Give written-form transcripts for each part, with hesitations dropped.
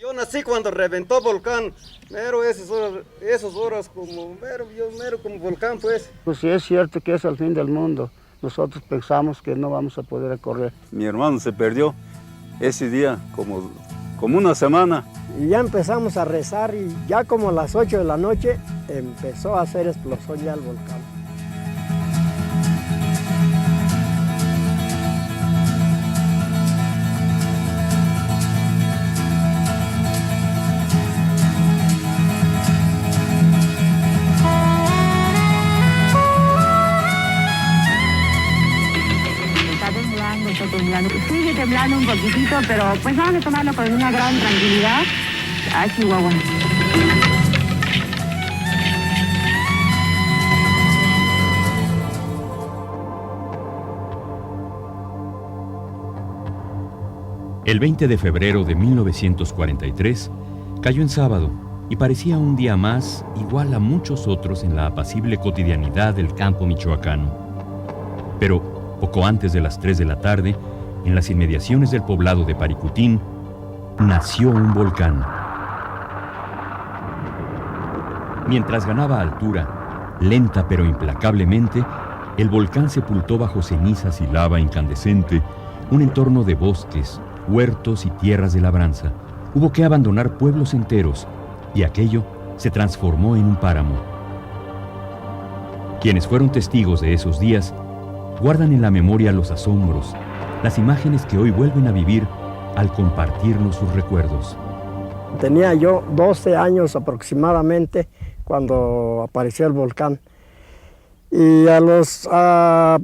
Yo nací cuando reventó el volcán, mero esas horas como mero como volcán pues. Pues sí es cierto que es el fin del mundo, nosotros pensamos que no vamos a poder correr. Mi hermano se perdió ese día como una semana. Y ya empezamos a rezar y ya como a las 8 de la noche empezó a hacer explosión ya el volcán. Sigue temblando un poquitito, pero pues vamos a tomarlo con una gran tranquilidad a Chihuahua. El 20 de febrero de 1943 cayó en sábado y parecía un día más igual a muchos otros en la apacible cotidianidad del campo michoacano. Pero poco antes de las 3 de la tarde, en las inmediaciones del poblado de Paricutín, nació un volcán. Mientras ganaba altura, lenta pero implacablemente, el volcán sepultó bajo cenizas y lava incandescente un entorno de bosques, huertos y tierras de labranza. Hubo que abandonar pueblos enteros y aquello se transformó en un páramo. Quienes fueron testigos de esos días guardan en la memoria los asombros, las imágenes que hoy vuelven a vivir al compartirnos sus recuerdos. Tenía yo 12 años aproximadamente cuando apareció el volcán. Y a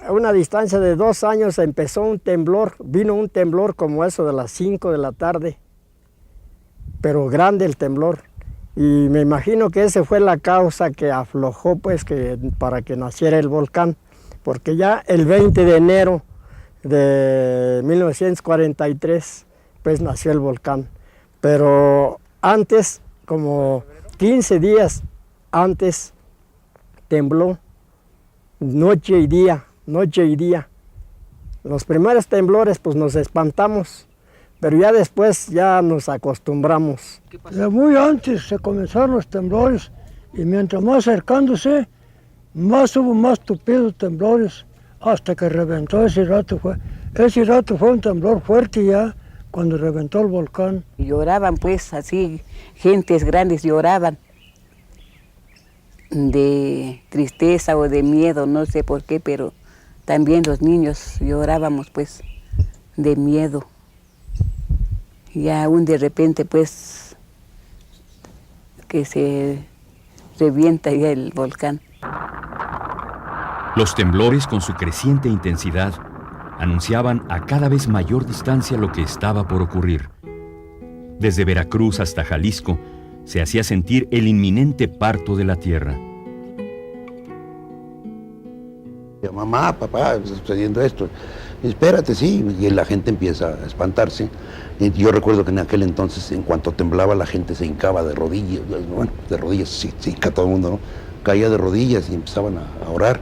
una distancia de 2 años empezó un temblor, vino un temblor como eso de las 5 de la tarde, pero grande el temblor. Y me imagino que esa fue la causa que aflojó pues para que naciera el volcán, porque ya el 20 de enero de 1943 pues nació el volcán, pero antes, como 15 días antes, tembló noche y día. Los primeros temblores pues nos espantamos, pero ya después ya nos acostumbramos. De muy antes se comenzaron los temblores y mientras más acercándose, más hubo más tupidos temblores hasta que reventó ese rato. Ese rato fue un temblor fuerte ya cuando reventó el volcán. Lloraban pues así, gentes grandes lloraban de tristeza o de miedo, no sé por qué, pero también los niños llorábamos pues de miedo. Y aún de repente pues que se revienta ya el volcán. Los temblores, con su creciente intensidad, anunciaban a cada vez mayor distancia lo que estaba por ocurrir. Desde Veracruz hasta Jalisco se hacía sentir el inminente parto de la tierra. Mamá, papá, está sucediendo esto. Espérate, sí, y la gente empieza a espantarse. Y yo recuerdo que en aquel entonces, en cuanto temblaba, la gente se hincaba de rodillas, bueno, de rodillas, sí, se hinca todo el mundo, ¿no? Caía de rodillas y empezaban a orar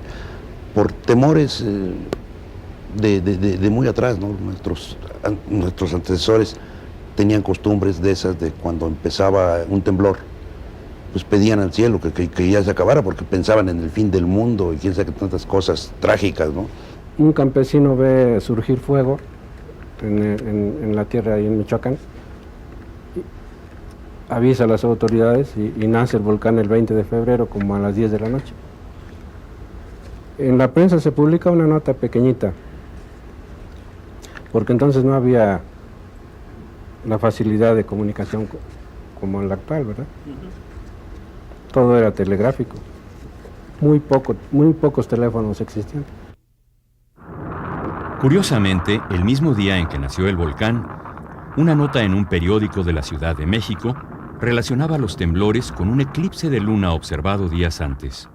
por temores de muy atrás, ¿no? Nuestros antecesores tenían costumbres de esas, de cuando empezaba un temblor, pues pedían al cielo que ya se acabara, porque pensaban en el fin del mundo y quién sabe qué tantas cosas trágicas, ¿no? Un campesino ve surgir fuego en la tierra ahí en Michoacán, avisa a las autoridades y nace el volcán el 20 de febrero como a las 10 de la noche. En la prensa se publica una nota pequeñita, porque entonces no había la facilidad de comunicación como en la actual, ¿verdad? Todo era telegráfico. Muy pocos teléfonos existían. Curiosamente, el mismo día en que nació el volcán, una nota en un periódico de la Ciudad de México relacionaba los temblores con un eclipse de luna observado días antes.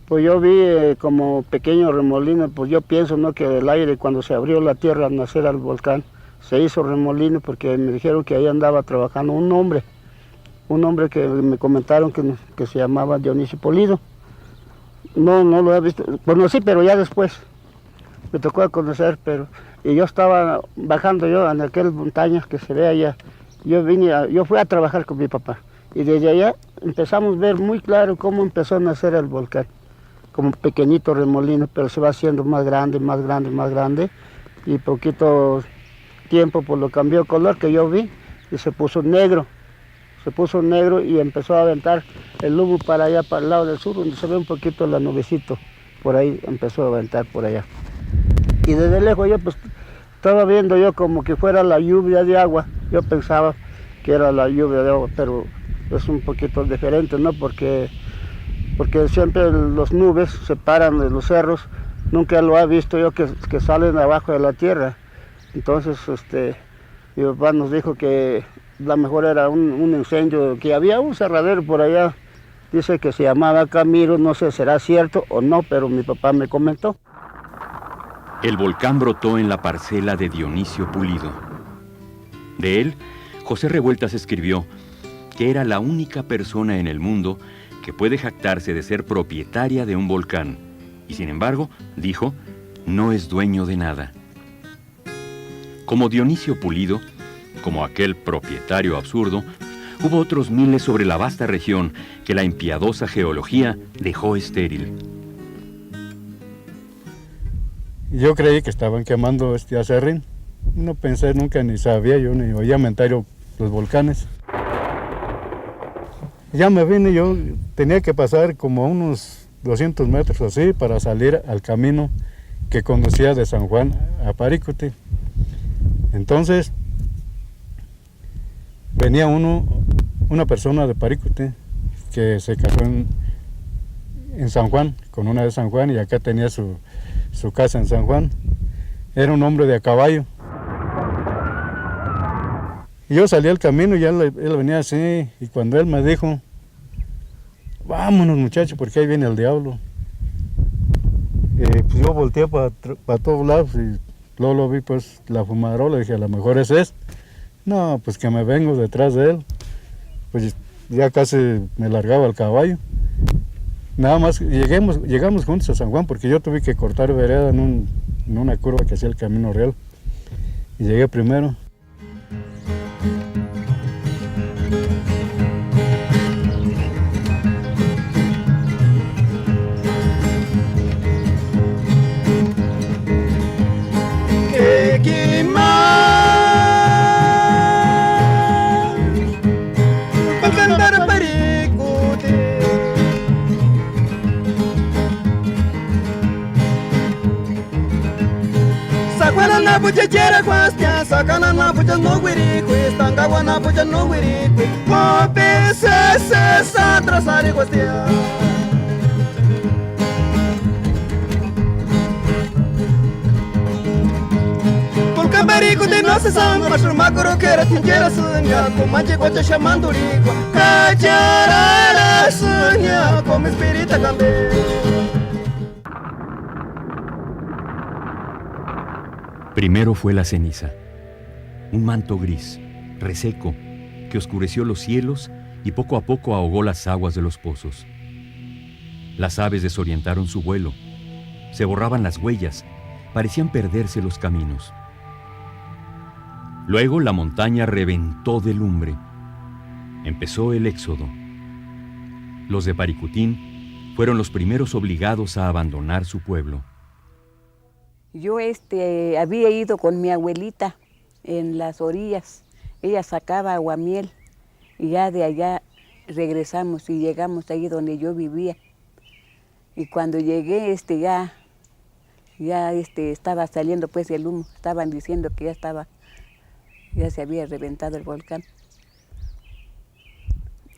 Pues yo vi como pequeño remolino, pues yo pienso, ¿no?, que del aire, cuando se abrió la tierra al nacer el volcán, se hizo remolino, porque me dijeron que ahí andaba trabajando un hombre que me comentaron que se llamaba Dionisio Polido. No lo he visto, bueno sí, pero ya después me tocó conocer, pero y yo estaba bajando yo en aquel montaña que se ve allá. Yo fui a trabajar con mi papá y desde allá empezamos a ver muy claro cómo empezó a nacer el volcán, como un pequeñito remolino, pero se va haciendo más grande, más grande, más grande, y poquito tiempo pues lo cambió de color que yo vi y se puso negro y empezó a aventar el humo para allá, para el lado del sur, donde se ve un poquito la nubecito, por ahí empezó a aventar por allá. Y desde lejos yo pues estaba viendo yo como que fuera la lluvia de agua, yo pensaba que era la lluvia de agua, pero es un poquito diferente, ¿no? Porque siempre las nubes se paran de los cerros, nunca lo he visto yo que salen abajo de la tierra. Entonces mi papá nos dijo que la mejor era un incendio, que había un cerradero por allá, dice que se llamaba Camilo, no sé si será cierto o no, pero mi papá me comentó. El volcán brotó en la parcela de Dionisio Pulido. De él, José Revueltas escribió que era la única persona en el mundo que puede jactarse de ser propietaria de un volcán, y sin embargo, dijo, no es dueño de nada. Como Dionisio Pulido, como aquel propietario absurdo, hubo otros miles sobre la vasta región que la impiadosa geología dejó estéril. Yo creí que estaban quemando este acerrín. No pensé nunca, ni sabía yo, ni oía mentar los volcanes. Ya me vine, yo tenía que pasar como unos 200 metros así para salir al camino que conducía de San Juan a Parícuti. Entonces, venía una persona de Parícuti que se casó en San Juan, con una de San Juan, y acá tenía su casa en San Juan. Era un hombre de a caballo. Y yo salí al camino y él venía así, y cuando él me dijo, vámonos muchachos, porque ahí viene el diablo. Pues yo volteé para todos lados y luego lo vi pues la fumarola, dije a lo mejor es este. No, pues que me vengo detrás de él. Pues ya casi me largaba el caballo. Nada más llegamos juntos a San Juan porque yo tuve que cortar vereda en una curva que hacía el Camino Real. Y llegué primero. na buchechera kwastia sakana na bucha no wiri kwistanga wana bucha no wiri kope se satrasari kwastia Polcambarico de nossa samba mas uma coroqueira tingeira sunha com manche cocha chamando rico cacharara sunha como espírita também. Primero fue la ceniza, un manto gris, reseco, que oscureció los cielos y poco a poco ahogó las aguas de los pozos. Las aves desorientaron su vuelo, se borraban las huellas, parecían perderse los caminos. Luego la montaña reventó de lumbre. Empezó el éxodo. Los de Paricutín fueron los primeros obligados a abandonar su pueblo. Yo había ido con mi abuelita en las orillas. Ella sacaba aguamiel y ya de allá regresamos y llegamos ahí donde yo vivía. Y cuando llegué ya estaba saliendo pues el humo. Estaban diciendo que ya se había reventado el volcán.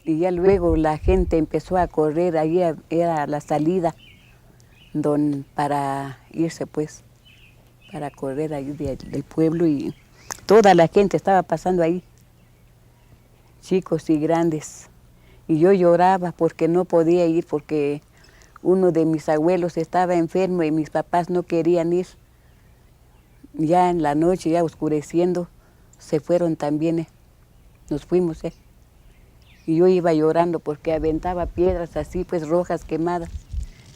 Y ya luego la gente empezó a correr, ahí era la salida para irse pues, para correr ahí del pueblo y toda la gente estaba pasando ahí, chicos y grandes. Y yo lloraba porque no podía ir, porque uno de mis abuelos estaba enfermo y mis papás no querían ir. Ya en la noche, ya oscureciendo, se fueron también, nos fuimos. Y yo iba llorando porque aventaba piedras así, pues rojas quemadas.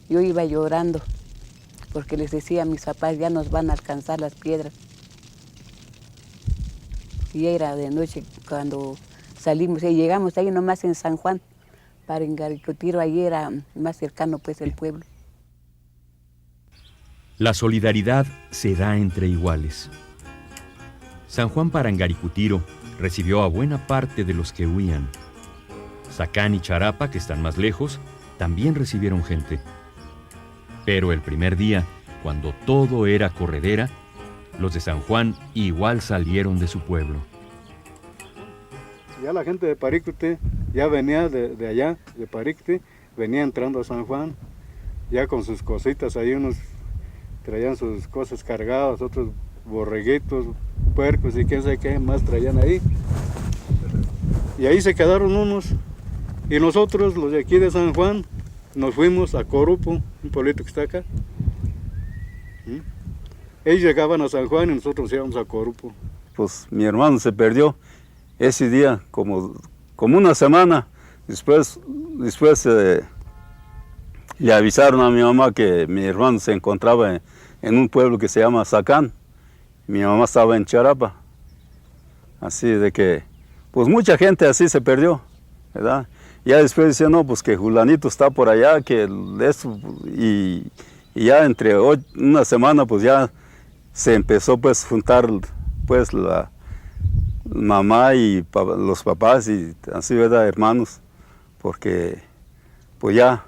Yo iba llorando porque les decía a mis papás, ya nos van a alcanzar las piedras. Y era de noche cuando salimos, y llegamos ahí nomás en San Juan, para Garicutiro, ahí era más cercano pues el pueblo. La solidaridad se da entre iguales. San Juan Parangaricutiro recibió a buena parte de los que huían. Zacán y Charapa, que están más lejos, también recibieron gente. Pero el primer día, cuando todo era corredera, los de San Juan igual salieron de su pueblo. Ya la gente de Parícuti ya venía de allá, de Parícuti, venía entrando a San Juan, ya con sus cositas, ahí unos traían sus cosas cargadas, otros borreguitos, puercos y quién sabe qué más traían ahí. Y ahí se quedaron unos, y nosotros, los de aquí de San Juan, nos fuimos a Corupo, un pueblito que está acá. Ellos llegaban a San Juan y nosotros íbamos a Corupo. Pues mi hermano se perdió ese día como una semana. Después le avisaron a mi mamá que mi hermano se encontraba en un pueblo que se llama Zacán. Mi mamá estaba en Charapa. Así de que, pues mucha gente así se perdió, ¿verdad? Ya después decía, no, pues que Julanito está por allá, que eso, y ya entre una semana pues ya se empezó pues a juntar pues la mamá y los papás y así, ¿verdad? Hermanos, porque pues ya,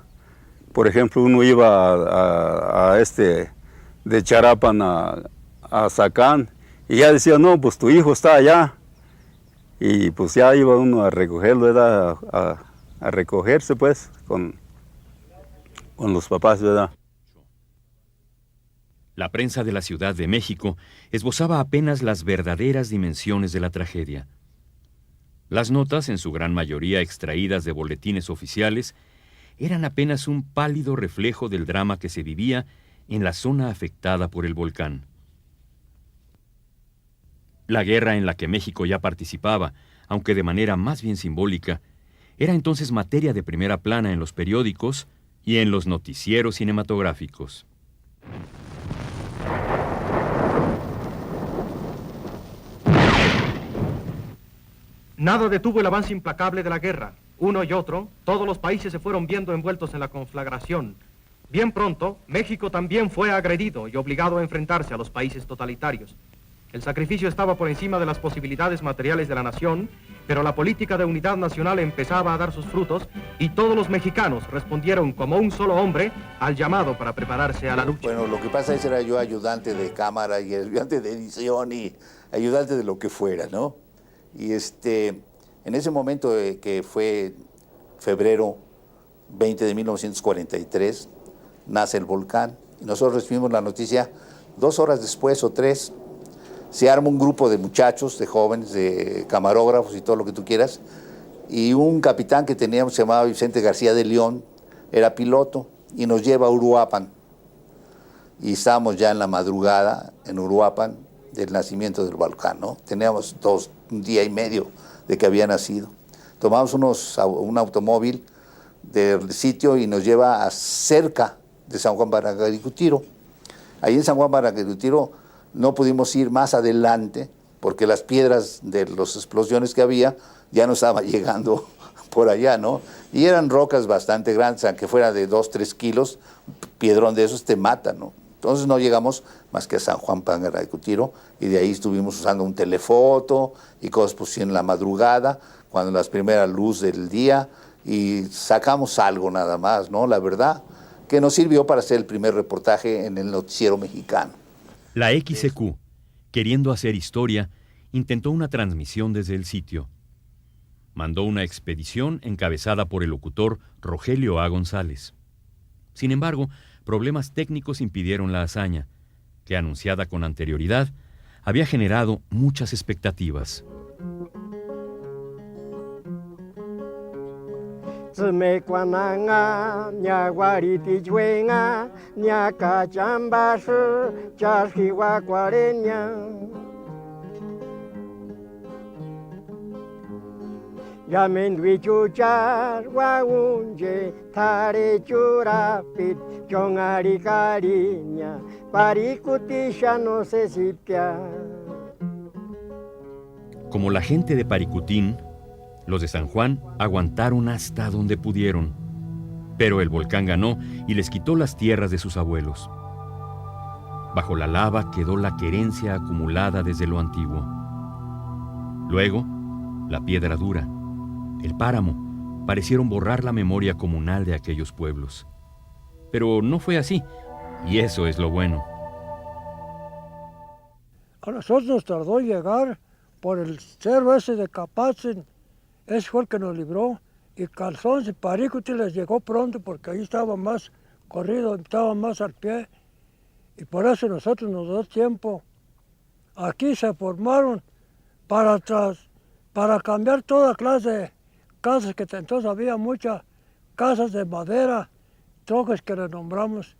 por ejemplo, uno iba a de Charapan a Zacán y ya decía, no, pues tu hijo está allá, y pues ya iba uno a recogerlo, ¿verdad? A recogerse pues con los papás, ¿verdad? La prensa de la Ciudad de México esbozaba apenas las verdaderas dimensiones de la tragedia. Las notas, en su gran mayoría extraídas de boletines oficiales, eran apenas un pálido reflejo del drama que se vivía en la zona afectada por el volcán. La guerra en la que México ya participaba, aunque de manera más bien simbólica, era entonces materia de primera plana en los periódicos y en los noticieros cinematográficos. Nada detuvo el avance implacable de la guerra. Uno y otro, todos los países se fueron viendo envueltos en la conflagración. Bien pronto, México también fue agredido y obligado a enfrentarse a los países totalitarios. El sacrificio estaba por encima de las posibilidades materiales de la nación, pero la política de unidad nacional empezaba a dar sus frutos y todos los mexicanos respondieron como un solo hombre al llamado para prepararse a la lucha. Bueno, lo que pasa es que era yo ayudante de cámara y ayudante de edición y ayudante de lo que fuera, ¿no? Y en ese momento que fue febrero 20 de 1943, nace el volcán y nosotros recibimos la noticia 2 horas después o 3. Se arma un grupo de muchachos, de jóvenes, de camarógrafos y todo lo que tú quieras, y un capitán que teníamos se llamaba Vicente García de León, era piloto, y nos lleva a Uruapan. Y estábamos ya en la madrugada en Uruapan del nacimiento del volcán, ¿no? Teníamos un día y medio de que había nacido. Tomamos un automóvil del sitio y nos lleva a cerca de San Juan Parangaricutiro. Ahí en San Juan Parangaricutiro no pudimos ir más adelante porque las piedras de las explosiones que había ya no estaban llegando por allá, ¿no? Y eran rocas bastante grandes, aunque fuera de 2-3 kilos, piedrón de esos te mata, ¿no? Entonces no llegamos más que a San Juan Parangaricutiro y de ahí estuvimos usando un telefoto y cosas pues en la madrugada, cuando las primeras luz del día, y sacamos algo nada más, ¿no? La verdad, que nos sirvió para hacer el primer reportaje en el noticiero mexicano. La XEQ, queriendo hacer historia, intentó una transmisión desde el sitio. Mandó una expedición encabezada por el locutor Rogelio A. González. Sin embargo, problemas técnicos impidieron la hazaña, que, anunciada con anterioridad, había generado muchas expectativas. Zmecuananga, ñaguaritichuenga, ñacachambasu, chasquihuacuareña. Yamendwi chuchar waunje tare churapit chongari cariña parikutisha no se sipia. Como la gente de Paricutín, los de San Juan aguantaron hasta donde pudieron. Pero el volcán ganó y les quitó las tierras de sus abuelos. Bajo la lava quedó la querencia acumulada desde lo antiguo. Luego, la piedra dura, el páramo, parecieron borrar la memoria comunal de aquellos pueblos. Pero no fue así, y eso es lo bueno. A nosotros nos tardó llegar por el cerro ese de Capatzen, ese fue el que nos libró, y Calzón y Paricuti les llegó pronto porque ahí estaba más corrido, estaba más al pie, y por eso nosotros nos dio tiempo. Aquí se formaron para cambiar toda clase de casas, que entonces había muchas casas de madera, trojes que le nombramos.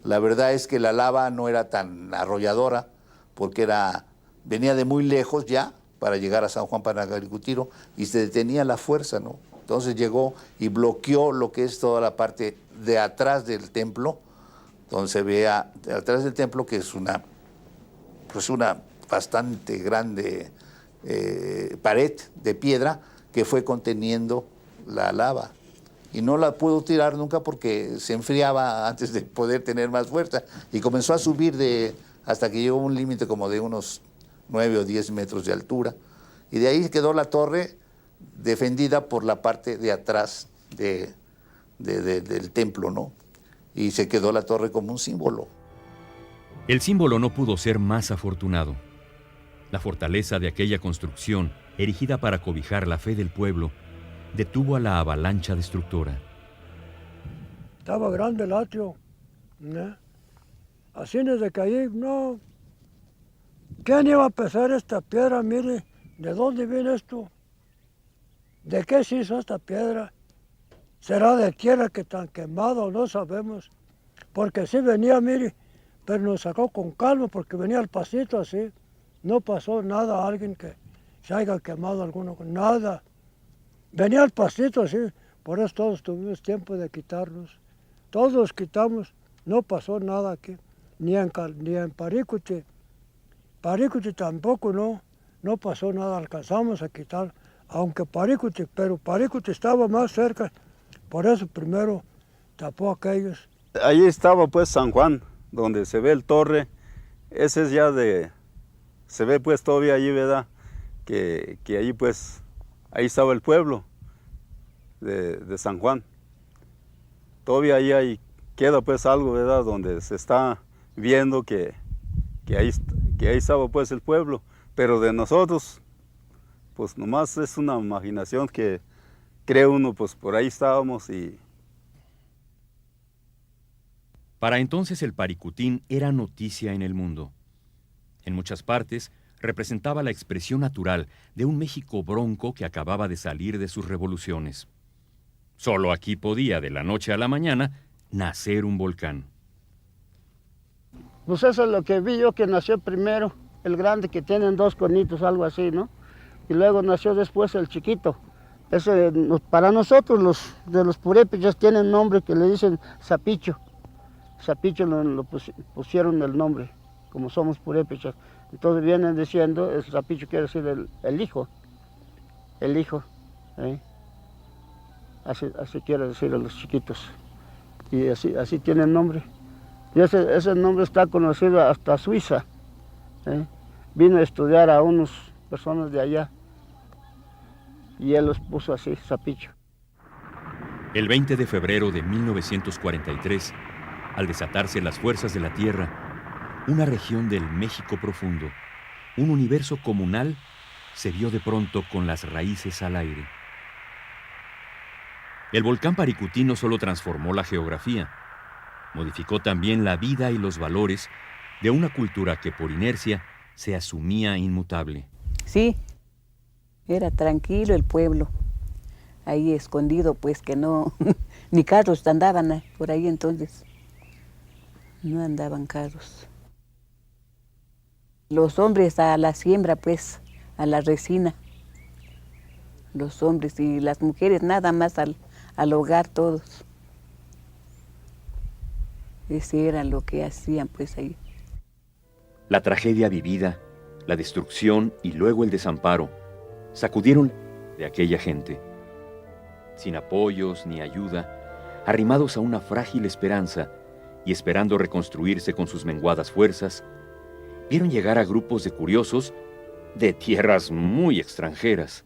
La verdad es que la lava no era tan arrolladora, porque venía de muy lejos ya para llegar a San Juan Panagaricutiro y se detenía la fuerza, ¿no? Entonces llegó y bloqueó lo que es toda la parte de atrás del templo, donde se vea atrás del templo, que es una bastante grande pared de piedra que fue conteniendo la lava. Y no la pudo tirar nunca porque se enfriaba antes de poder tener más fuerza. Y comenzó a subir hasta que llegó a un límite como de unos 9 o 10 metros de altura. Y de ahí quedó la torre defendida por la parte de atrás del templo, ¿no? Y se quedó la torre como un símbolo. El símbolo no pudo ser más afortunado. La fortaleza de aquella construcción, erigida para cobijar la fe del pueblo, detuvo a la avalancha destructora. Estaba grande el atrio, ¿no? Así desde que ahí, no. ¿Quién iba a pesar esta piedra? Mire, ¿de dónde viene esto? ¿De qué se hizo esta piedra? ¿Será de tierra que tan quemado? No sabemos. Porque sí venía, mire, pero nos sacó con calma porque venía al pasito así. No pasó nada a alguien que se haya quemado alguno, nada. Venía al pasito así, por eso todos tuvimos tiempo de quitarnos. Todos los quitamos, no pasó nada aquí, ni en Paricuti. Paricuti tampoco no pasó nada, alcanzamos a quitar, aunque Paricuti estaba más cerca, por eso primero tapó aquellos. Allí estaba pues San Juan, donde se ve el torre, ese es ya se ve pues todavía allí, ¿verdad? Que allí pues, ahí estaba el pueblo de San Juan. Todavía ahí queda pues algo, ¿verdad? Donde se está viendo que ahí estaba pues el pueblo, pero de nosotros, pues nomás es una imaginación que cree uno, pues por ahí estábamos y... Para entonces el Paricutín era noticia en el mundo. En muchas partes representaba la expresión natural de un México bronco que acababa de salir de sus revoluciones. Solo aquí podía, de la noche a la mañana, nacer un volcán. Pues eso es lo que vi yo, que nació primero el grande, que tienen 2 conitos, algo así, ¿no? Y luego nació después el chiquito. Ese, para nosotros, los de los purépechas, tienen nombre que le dicen Zapicho. Zapicho lo pusieron el nombre, como somos purépechas. Entonces vienen diciendo, el Zapicho quiere decir el hijo. El hijo. Así quiere decir a los chiquitos. Y así tiene el nombre. Y ese nombre está conocido hasta Suiza. Vino a estudiar a unas personas de allá. Y él los puso así, Zapicho. El 20 de febrero de 1943, al desatarse las fuerzas de la Tierra, una región del México profundo, un universo comunal, se vio de pronto con las raíces al aire. El volcán Paricutín no solo transformó la geografía, modificó también la vida y los valores de una cultura que por inercia se asumía inmutable. Sí, era tranquilo el pueblo, ahí escondido, pues que no, ni carros andaban por ahí entonces, no andaban carros. Los hombres a la siembra, pues, a la resina, los hombres y las mujeres nada más al hogar todos. Ese era lo que hacían pues ahí. La tragedia vivida, la destrucción y luego el desamparo sacudieron de aquella gente. Sin apoyos ni ayuda, arrimados a una frágil esperanza y esperando reconstruirse con sus menguadas fuerzas, vieron llegar a grupos de curiosos de tierras muy extranjeras.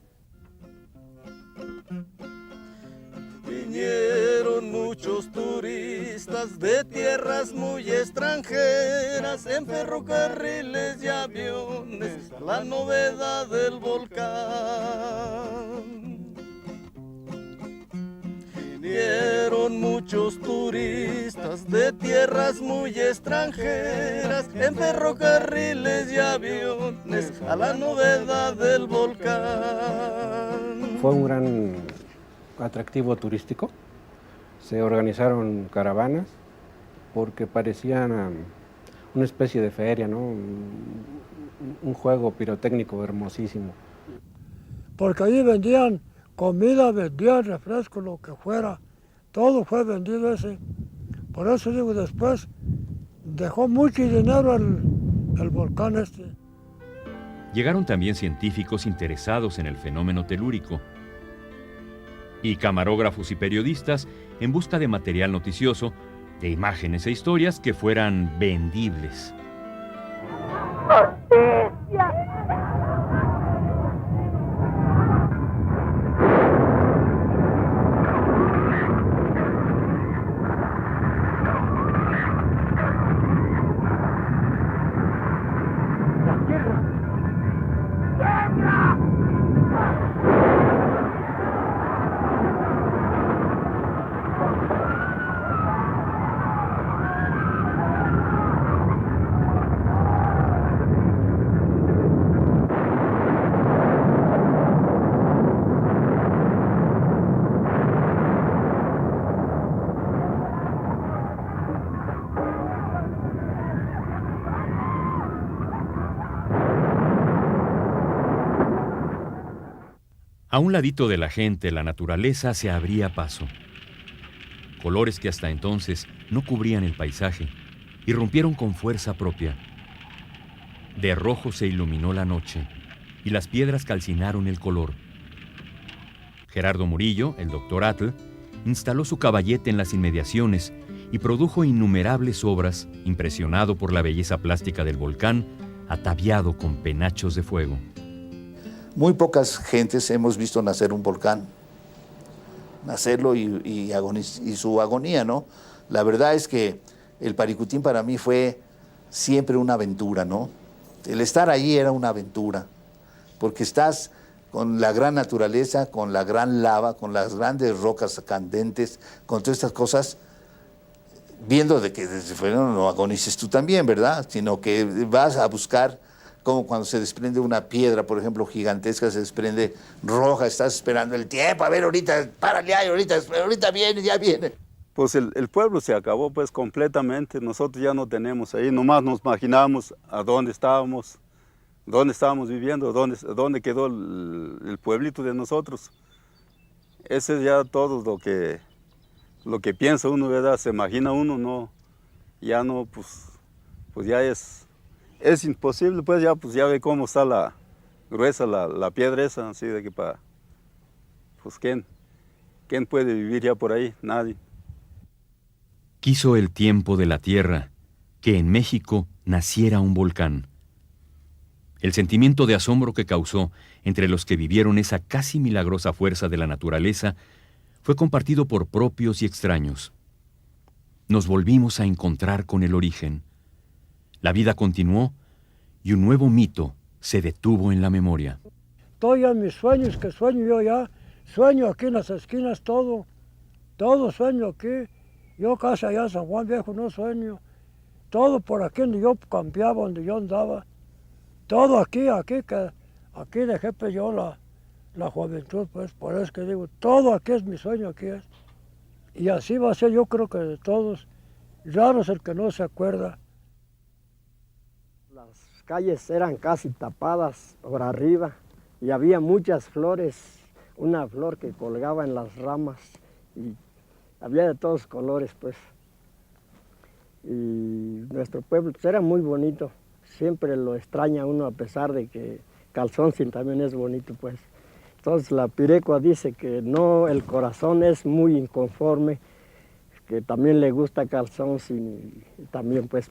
Vinieron muchos turistas de tierras muy extranjeras en ferrocarriles y aviones, la novedad del volcán. Vinieron muchos turistas de tierras muy extranjeras en ferrocarriles y aviones a la novedad del volcán. Fue un gran atractivo turístico. Se organizaron caravanas porque parecían una especie de feria, ¿no? Un juego pirotécnico hermosísimo. Porque allí vendían comida, vendían refresco, lo que fuera. Todo fue vendido ese. Por eso digo, después dejó mucho dinero el volcán este. Llegaron también científicos interesados en el fenómeno telúrico y camarógrafos y periodistas en busca de material noticioso, de imágenes e historias que fueran vendibles. A un ladito de la gente, la naturaleza se abría paso. Colores que hasta entonces no cubrían el paisaje, irrumpieron con fuerza propia. De rojo se iluminó la noche y las piedras calcinaron el color. Gerardo Murillo, el Dr. Atl, instaló su caballete en las inmediaciones y produjo innumerables obras, impresionado por la belleza plástica del volcán, ataviado con penachos de fuego. Muy pocas gentes hemos visto nacer un volcán, nacerlo y su agonía, ¿no? La verdad es que el Paricutín para mí fue siempre una aventura, ¿no? El estar ahí era una aventura, porque estás con la gran naturaleza, con la gran lava, con las grandes rocas candentes, con todas estas cosas, viendo de que desde fuera no agonices tú también, ¿verdad? Sino que vas a buscar, como cuando se desprende una piedra, por ejemplo, gigantesca, se desprende roja, estás esperando el tiempo, a ver, ahorita, párale ahí, ahorita viene, ya viene. Pues el pueblo se acabó pues completamente, nosotros ya no tenemos ahí, nomás nos imaginamos a dónde estábamos viviendo, dónde quedó el pueblito de nosotros. Ese es ya todo lo que piensa uno, ¿verdad? Se imagina uno, no, ya no, pues ya es imposible, pues ya ve cómo está gruesa la piedra esa, así de que pues ¿quién puede vivir ya por ahí? Nadie. Quiso el tiempo de la tierra que en México naciera un volcán. El sentimiento de asombro que causó entre los que vivieron esa casi milagrosa fuerza de la naturaleza fue compartido por propios y extraños. Nos volvimos a encontrar con el origen. La vida continuó y un nuevo mito se detuvo en la memoria. Todos mis sueños que sueño yo ya, sueño aquí en las esquinas todo sueño aquí. Yo casi allá en San Juan Viejo no sueño. Todo por aquí donde yo campeaba, donde yo andaba. Todo aquí dejé pues yo la juventud, pues por eso que digo, todo aquí es mi sueño, aquí es. Y así va a ser, yo creo que de todos. Raro es el que no se acuerda. Las calles eran casi tapadas por arriba y había muchas flores una flor que colgaba en las ramas y había de todos colores, pues. Y nuestro pueblo pues, era muy bonito, siempre lo extraña uno a pesar de que Calzoncin también es bonito, pues. Entonces la pirecua dice que no, el corazón es muy inconforme, que también le gusta Calzoncin y también pues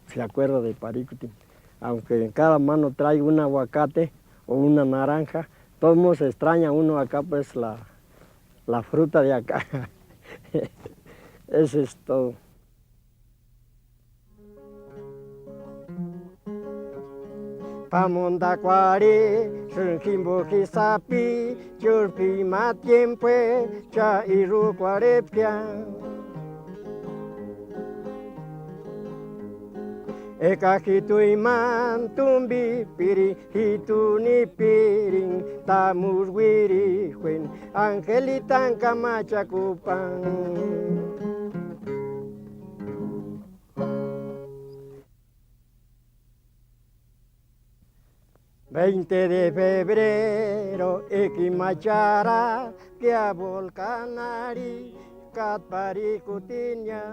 se acuerda de Paricutin. Aunque en cada mano trae un aguacate o una naranja, todos modos se extraña uno acá pues la fruta de acá. Eso es todo. Pamondacuare, Shunjimbo Kisapi, Churpi Matiempe, Cha Iru Cuarepia. Ekahitu iman tumbi piri hitu ni piring tamur wiri huen angelitan kamachakupan. 20 de febrero, Equimachara, que a Volcanari, Catparicutiña.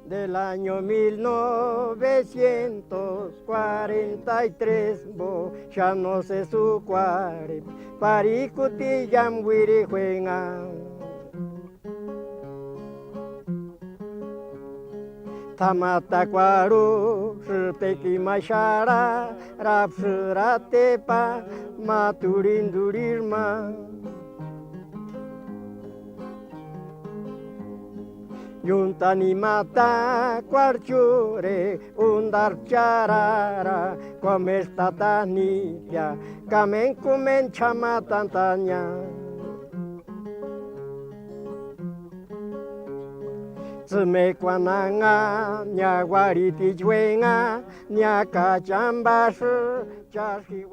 Del año 1943, ya no sé su cuare, Paricutiyam Wirijuengan. Tamata kwaru, Teki Mashara, Rapsuratepa, Maturindurirma. Yuntani mata quarchure, undar charara, comestatanilla, camen cumen chamatantaña. Tsme kwananga, nya guariti juenga, nya cachambasu, charji.